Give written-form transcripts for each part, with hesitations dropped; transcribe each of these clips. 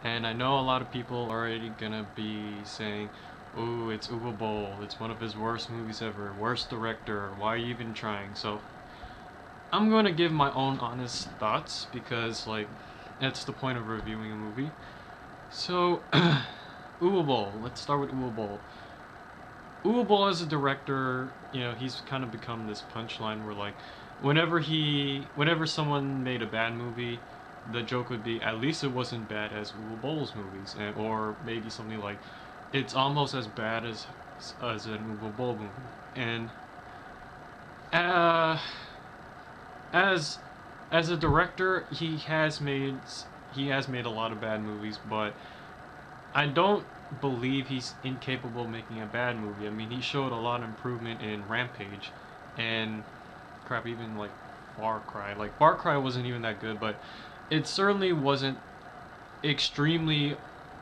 And I know a lot of people are already gonna be saying, "Ooh, it's Uwe Boll. It's one of his worst movies ever. Worst director. Why are you even trying?" So I'm going to give my own honest thoughts because, like, that's the point of reviewing a movie. So, Uwe Boll. Let's start with Uwe Boll. Uwe Boll as a director, he's kind of become this punchline where, like, whenever someone made a bad movie, the joke would be, at least it wasn't bad as Uwe Boll's movies, or maybe something like, it's almost as bad as an Uwe Boll movie. And uh, as as a director, he has made a lot of bad movies, but I don't believe he's incapable of making a bad movie. I mean, he showed a lot of improvement in Rampage, and crap, even like Far Cry. Like Far Cry wasn't even that good, but it certainly wasn't extremely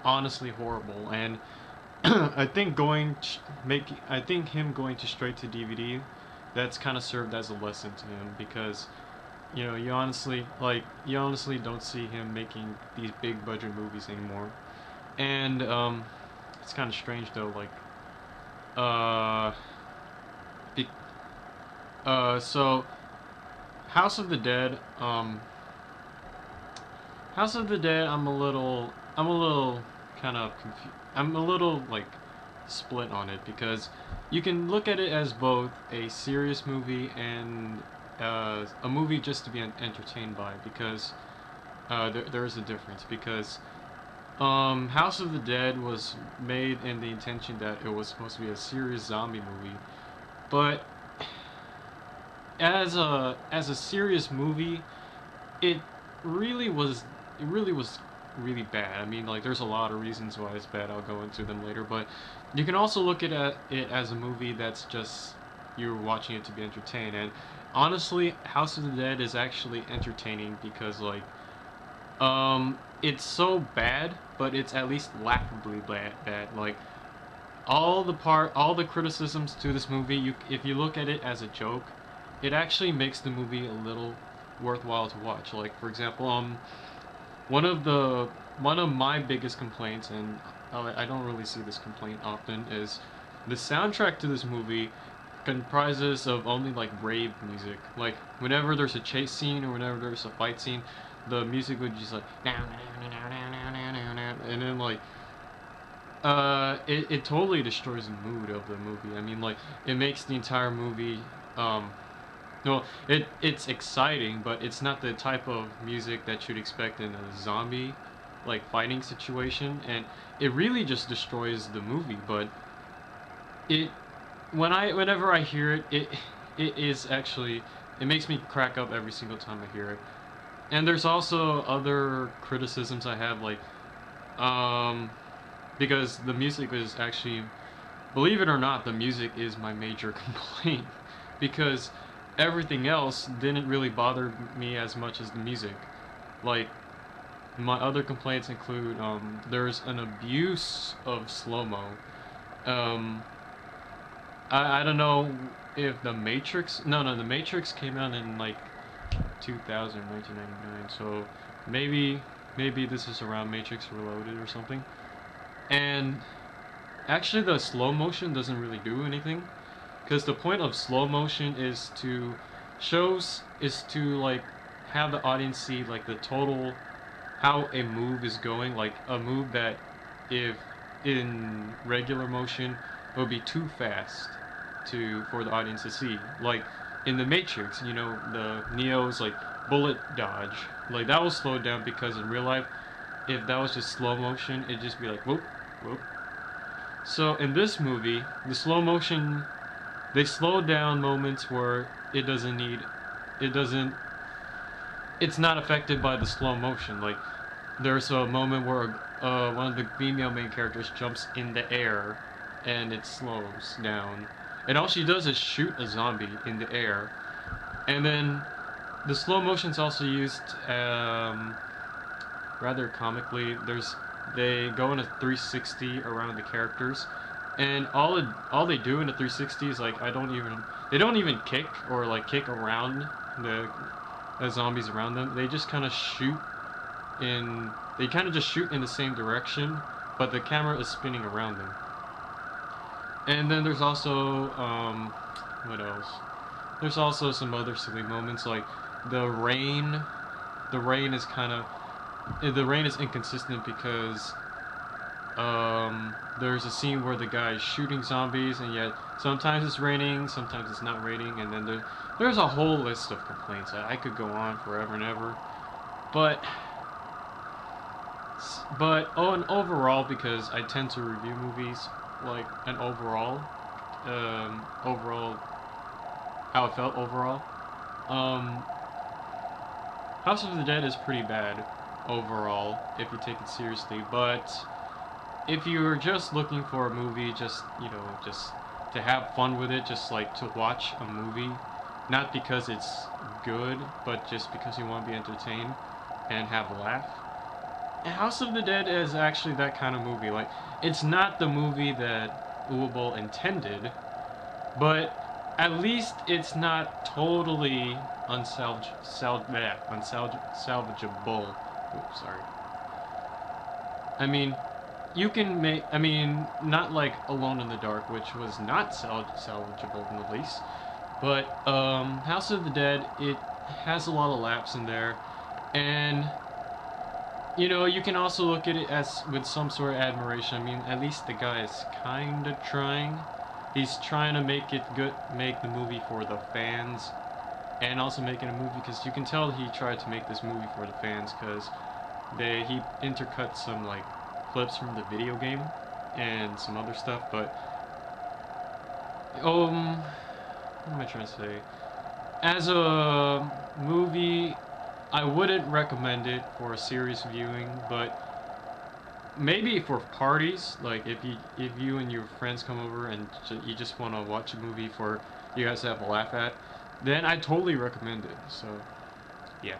honestly horrible. And I think I think him going to straight to DVD, that's kind of served as a lesson to him because you honestly don't see him making these big budget movies anymore. And it's kind of strange though, like uh be, so House of the Dead, House of the Dead, I'm a little kind of confused. I'm a little like split on it because you can look at it as both a serious movie and a movie just to be entertained by because there is a difference because House of the Dead was made in the intention that it was supposed to be a serious zombie movie, but as a serious movie, it it really was really bad. I mean, like there's a lot of reasons why it's bad. I'll go into them later, but you can also look at it as a movie that's just you're watching it to be entertained. And honestly, House of the Dead is actually entertaining because it's so bad, but it's at least laughably bad. Like all the criticisms to this movie, if you look at it as a joke, it actually makes the movie a little worthwhile to watch. Like for example, one of the one of my biggest complaints, and I don't really see this complaint often, is the soundtrack to this movie comprises of only like rave music. Like whenever there's a chase scene or whenever there's a fight scene, the music would just like and then like it totally destroys the mood of the movie. I mean, like it makes the entire movie well, it's exciting, but it's not the type of music that you'd expect in a zombie like fighting situation, and it really just destroys the movie. But it whenever I hear it, it is actually it makes me crack up every single time I hear it. And there's also other criticisms I have, like um because the music is actually, believe it or not, the music is my major complaint because everything else didn't really bother me as much as the music. Like my other complaints include there's an abuse of slow mo. Um, I don't know if the Matrix. No, the Matrix came out in like 2000, 1999. So maybe this is around Matrix Reloaded or something. And actually, the slow motion doesn't really do anything because the point of slow motion is to like have the audience see like the total how a move is going, like a move that if in regular motion it would be too fast to for the audience to see, like in the Matrix, the Neo's like bullet dodge, like that was slowed down because in real life if that was just slow motion it'd just be like whoop whoop. So in this movie the slow motion, they slow down moments where it doesn't it's not affected by the slow motion. Like there's a moment where one of the female main characters jumps in the air and it slows down, and all she does is shoot a zombie in the air. And then the slow motion's also used rather comically. They go in a 360 around the characters, and all they do in a 360 is like they don't even kick or like kick around the zombies around them. They just kind of shoot in they kind of just shoot in the same direction, but the camera is spinning around them. And then there's also what else? There's also some other silly moments like the rain. The rain is kind of the rain is inconsistent because there's a scene where the guy is shooting zombies, and yet sometimes it's raining, sometimes it's not raining, and then there's a whole list of complaints. I could go on forever and ever, but oh, and overall, because I tend to review movies like an overall how it felt overall. Um, House of the Dead is pretty bad overall if you take it seriously, but if you're just looking for a movie, just just to have fun with it, just like to watch a movie, not because it's good, but just because you want to be entertained and have a laugh. House of the Dead is actually that kind of movie. Like, it's not the movie that Uwe intended, but at least it's not totally unsalvageable. Oops, sorry. I mean, you can make. I mean, not like Alone in the Dark, which was not salvageable in the least. But House of the Dead, it has a lot of laughs in there, and you can also look at it as with some sort of admiration. I mean, at least the guy is kind of trying. He's trying to make it good, make the movie for the fans, and also making a movie because you can tell he tried to make this movie for the fans because he intercut some like clips from the video game and some other stuff. But what am I trying to say? As a movie, I wouldn't recommend it for a serious viewing, but maybe for parties, like if you and your friends come over and you just want to watch a movie for you guys to have a laugh at, then I totally recommend it. So, yeah.